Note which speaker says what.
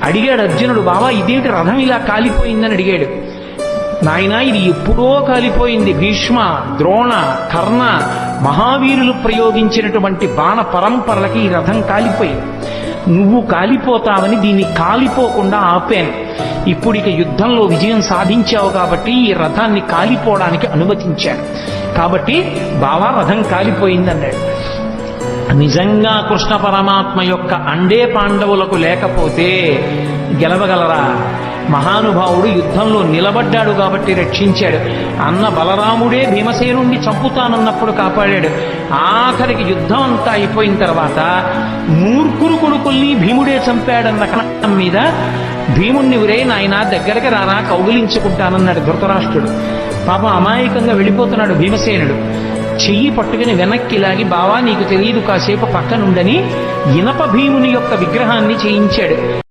Speaker 1: అడిగాడు అర్జునుడు, బావా ఇదేంటి రథం ఇలా కాలిపోయిందని అడిగాడు. నాయనా ఇది ఎప్పుడో కాలిపోయింది. భీష్మ, ద్రోణ, కర్ణ మహావీరులు ప్రయోగించినటువంటి బాణ పరంపరలకి ఈ రథం కాలిపోయింది. నువ్వు కాలిపోతావని దీన్ని కాలిపోకుండా ఆపాను. ఇప్పుడు ఇక యుద్ధంలో విజయం సాధించావు కాబట్టి ఈ రథాన్ని కాలిపోవడానికి అనుమతించాను. కాబట్టి బావా రథం కాలిపోయిందన్నాడు. నిజంగా కృష్ణ పరమాత్మ యొక్క అండే పాండవులకు లేకపోతే గెలవగలరా? మహానుభావుడు యుద్ధంలో నిలబడ్డాడు కాబట్టి రక్షించాడు. అన్న బలరాముడే భీమసేనుణ్ణి చంపుతానన్నప్పుడు కాపాడాడు. ఆఖరికి యుద్ధం అంతా అయిపోయిన తర్వాత మూర్ఖురు కొడుకుల్ని భీముడే చంపాడన్న కారణం మీద భీముణ్ణి ఉరే నాయన దగ్గరికి రారా కౌగిలించుకుంటానన్నాడు ధృతరాష్ట్రుడు. పాపం అమాయకంగా వెళ్ళిపోతున్నాడు భీమసేనుడు. చెయ్యి పట్టుకుని వెనక్కి లాగి, బావా నీకు తెలియదు కాసేపు పక్కనుండని ఇనప భీముని యొక్క విగ్రహాన్ని చేయించాడు.